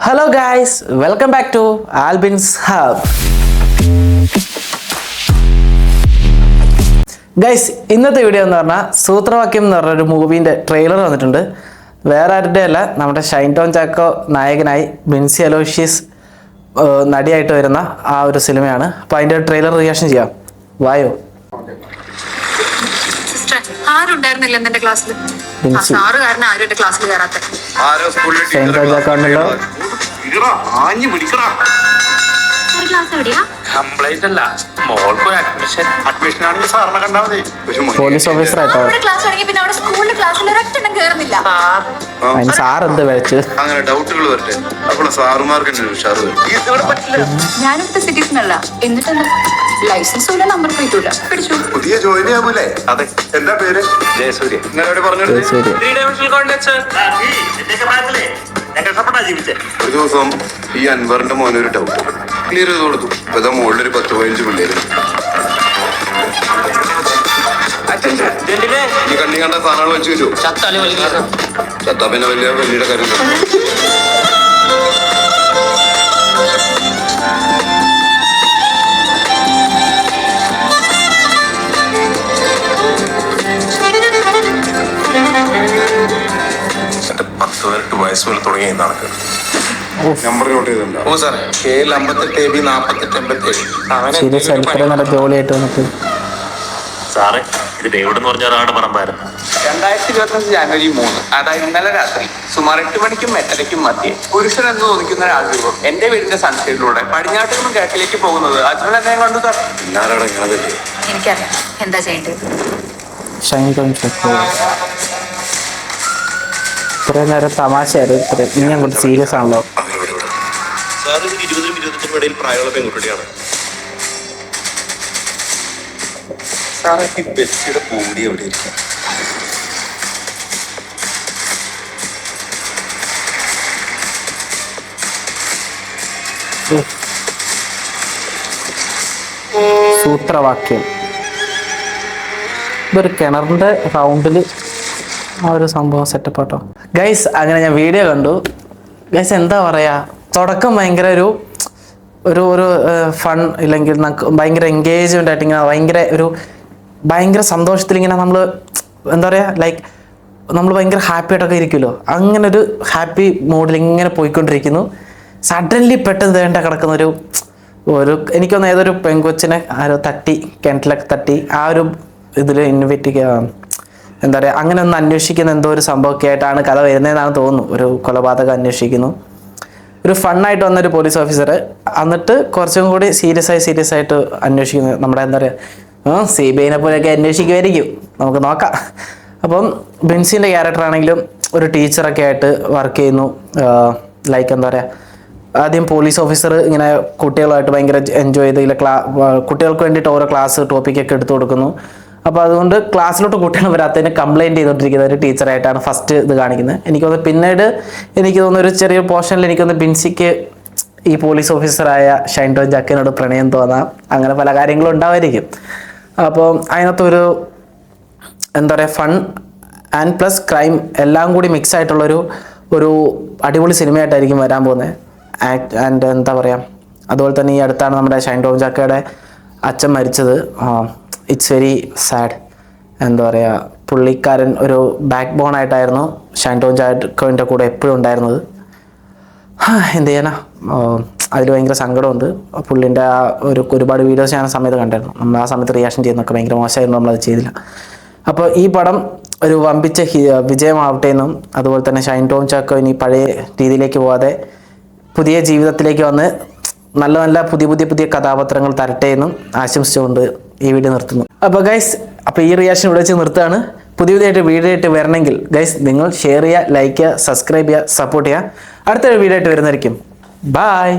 Hello guys, welcome back to Albin's Hub. Guys, ഇന്നത്തെ video എന്ന് പറഞ്ഞാൽ സൂത്രവാക്യം എന്ന് പറഞ്ഞൊരു മൂവീൻ്റെ ട്രെയിലർ വന്നിട്ടുണ്ട്. വേറെ ആരുടെ അല്ല, നമ്മുടെ ഷൈൻ ടോം ചാക്കോ നായകനായി ബിൻസി അലോഷ്യസ് നടിയായിട്ട് വരുന്ന ആ ഒരു സിനിമയാണ്. അപ്പോൾ അതിൻ്റെ ട്രെയിലർ റിയാക്ഷൻ ചെയ്യാം. വായോ. ആരുണ്ടായിരുന്നില്ല എന്റെ ക്ലാസ്സിൽ. സാറ് കാരണം ആരും എന്റെ ക്ലാസ്സിൽ കയറാത്ത. ഷൈൻ ടോം ചാക്കോ ഉണ്ടല്ലോ. പോലീസ് ഓഫീസർ ആയിട്ടോ. അതിന് സാർ എന്ത് കഴിച്ച് അങ്ങനെ ഡൗട്ടുകൾ വരട്ടെ. അപ്പോൾ സാറുമാർക്ക് ഞാനിവിടുത്തെ സിറ്റിസൺ അല്ല, എന്നിട്ടല്ല ലൈസൻസും ഇല്ല, നമ്പർ പ്ലേറ്റും ഇല്ല. പിടിച്ചു. പുതിയ ജോയിൻ ചെയ്യാമല്ലേ? അതെ. എന്താ പേര്? ജയസൂര്യ. നിങ്ങളോട് പറഞ്ഞു. ഒരു ദിവസം ഈ അൻവറിന്റെ മോനെ ഒരു ഡൗട്ട് ക്ലിയർ ചെയ്ത് കൊടുത്തു. ഇപ്പതാ മുകളിൽ ഒരു 10-15 പിള്ളേര് ഈ കണ്ണി കണ്ട സാധനങ്ങൾ വെച്ച് വരുമോ? ചത്താ പിന്നെ വലിയ വലിയുടെ കാര്യം. വയസ്സുകൾ തുടങ്ങിയ നടക്കുക നമ്പർ നോട്ട് ചെയ്തിട്ടുണ്ടോ? ഓ സാർ, KL 58 48 ജോലിയായിട്ട് വന്നിട്ട് സാറേ, ഇത് ഡേവിഡ് എന്ന് പറഞ്ഞ ഒരാളുടെ പറമ്പായിരുന്നു. 2025 ജാനുവരി 3, അതായത് ഇന്നലെ രാത്രി സുമാർ 8 മണിക്കും 8:30ക്കും മധ്യേ പുരുഷൻ എന്ന് തോന്നിക്കുന്ന ഒരാൾരൂപം എന്റെ വീടിന്റെ സൺസൈഡിലൂടെ പടിഞ്ഞാട്ട് നിന്നും കിഴക്കിലേക്ക് പോകുന്നത് അച്ഛൻ എന്നെ കണ്ടു സാർ. എനിക്കറിയാം എന്താ ചെയ്യേണ്ടത്. ഷൈൻ ടോം ചാക്കോ ഇത്രയും നേരം തമാശയായിരുന്നു, ഇനി അങ്ങോട്ട് സീരിയസ് ആണല്ലോ. സാർ, 20-നും 25-നും ഇടയിൽ പ്രായമുള്ള പെൺകുട്ടിയാണ്. സാറേ, ഈ ബെസ്സിയുടെ പൂടി എവിടെ ഇരിക്കും? സൂത്രവാക്യം ഇതൊരു കിണറിൻ്റെ റൗണ്ടിൽ ആ ഒരു സംഭവം സെറ്റപ്പ് ആട്ടോ ഗൈസ്. അങ്ങനെ ഞാൻ വീഡിയോ കണ്ടു ഗൈസ്. എന്താ പറയുക, തുടക്കം ഭയങ്കര ഒരു ഫൺ, ഇല്ലെങ്കിൽ നമുക്ക് ഭയങ്കര എൻഗേജ്മെൻ്റ് ആയിട്ട് ഇങ്ങനെ ഭയങ്കര സന്തോഷത്തിൽ ഇങ്ങനെ നമ്മൾ എന്താ പറയുക, ലൈക്ക് നമ്മൾ ഭയങ്കര ഹാപ്പി ആയിട്ടൊക്കെ ഇരിക്കുമല്ലോ, അങ്ങനെ ഒരു ഹാപ്പി മൂഡിൽ ഇങ്ങനെ പോയിക്കൊണ്ടിരിക്കുന്നു. സഡൻലി പെട്ടെന്ന് വേണ്ട കിടക്കുന്ന ഒരു എനിക്കൊന്ന് ഏതൊരു പെൺകൊച്ചിനെ ആരോ കിണറ്റിലൊക്കെ തട്ടി ആ ഒരു ഇതിൽ എന്താ പറയുക, അങ്ങനെ ഒന്ന് അന്വേഷിക്കുന്ന എന്തോ ഒരു സംഭവമൊക്കെ ആയിട്ടാണ് കഥ വരുന്നതെന്നാണ് തോന്നുന്നു. ഒരു കൊലപാതകം അന്വേഷിക്കുന്നു, ഒരു ഫണ്ണായിട്ട് വന്നൊരു പോലീസ് ഓഫീസർ, എന്നിട്ട് കുറച്ചും കൂടി സീരിയസ് ആയിട്ട് അന്വേഷിക്കുന്നു. നമ്മുടെ എന്താ പറയുക, CBI പോലെയൊക്കെ അന്വേഷിക്കുമായിരിക്കും, നമുക്ക് നോക്കാം. അപ്പം ബിൻസിൻ്റെ ക്യാരക്ടറാണെങ്കിലും ഒരു ടീച്ചറൊക്കെ ആയിട്ട് വർക്ക് ചെയ്യുന്നു. ലൈക്ക് എന്താ പറയുക, ആദ്യം പോലീസ് ഓഫീസർ ഇങ്ങനെ കുട്ടികളുമായിട്ട് ഭയങ്കര എൻജോയ് ചെയ്ത് കുട്ടികൾക്ക് വേണ്ടിയിട്ട് ഓരോ ക്ലാസ് ടോപ്പിക്കൊക്കെ എടുത്തു കൊടുക്കുന്നു. അപ്പോൾ അതുകൊണ്ട് ക്ലാസ്സിലോട്ട് കുട്ടികൾ വരാത്തതിന് കംപ്ലയിൻറ്റ് ചെയ്തുകൊണ്ടിരിക്കുന്ന ഒരു ടീച്ചറായിട്ടാണ് ഫസ്റ്റ് ഇത് കാണിക്കുന്നത്. എനിക്ക് തോന്നുന്നു പിന്നീട് ഒരു ചെറിയ പോർഷനിൽ എനിക്കൊന്ന് ബിൻസിക്ക് ഈ പോലീസ് ഓഫീസറായ ഷൈൻ ടോം ചാക്കോയോട് പ്രണയം തോന്നാം, അങ്ങനെ പല കാര്യങ്ങളും ഉണ്ടാവായിരിക്കും. അപ്പോൾ അതിനകത്തൊരു എന്താ പറയുക, ഫൺ ആൻഡ് പ്ലസ് ക്രൈം എല്ലാം കൂടി മിക്സ് ആയിട്ടുള്ളൊരു അടിപൊളി സിനിമയായിട്ടായിരിക്കും വരാൻ പോകുന്നത്. ആൻഡ് എന്താ പറയുക, അതുപോലെ തന്നെ ഈ അടുത്താണ് നമ്മുടെ ഷൈൻ ടോം ചാക്കോയുടെ അച്ഛൻ മരിച്ചത്. It's very sad. എന്താ പറയുക, പുള്ളിക്കാരൻ ഒരു ബാക്ക് ബോൺ ആയിട്ടായിരുന്നു ഷൈൻ ടോം ചാക്കോൻ്റെ കൂടെ എപ്പോഴും ഉണ്ടായിരുന്നത്. എന്ത് ചെയ്യാനാ, അതിൽ ഭയങ്കര സങ്കടമുണ്ട്. പുള്ളിൻ്റെ ആ ഒരുപാട് വീഡിയോസ് ഞാൻ ആ സമയത്ത് കണ്ടായിരുന്നു. നമ്മൾ ആ സമയത്ത് റിയാക്ഷൻ ചെയ്യുന്നതൊക്കെ ഭയങ്കര മോശമായിരുന്നു, നമ്മളത് ചെയ്തില്ല. അപ്പോൾ ഈ പടം ഒരു വമ്പിച്ച വിജയമാവട്ടെ എന്നും, അതുപോലെ തന്നെ ഷൈൻ ടോം ചാക്കോ ഇനി പഴയ രീതിയിലേക്ക് പോകാതെ പുതിയ ജീവിതത്തിലേക്ക് വന്ന് നല്ല നല്ല പുതിയ കഥാപാത്രങ്ങൾ തരട്ടെ എന്നും ആശംസിച്ചുകൊണ്ട് ഈ വീഡിയോ നിർത്തുന്നു. അപ്പോൾ ഗൈസ്, അപ്പോൾ ഈ റിയാക്ഷൻ ഇവിടെ വെച്ച് നിർത്തുകയാണ്. പുതിയതായിട്ട് വീഡിയോ ആയിട്ട് വരണമെങ്കിൽ ഗൈസ് നിങ്ങൾ ഷെയർ ചെയ്യുക, ലൈക്ക് ചെയ്യുക, സബ്സ്ക്രൈബ് ചെയ്യുക, സപ്പോർട്ട് ചെയ്യുക. അടുത്തൊരു വീഡിയോ ആയിട്ട് വരുന്നതായിരിക്കും. ബൈ.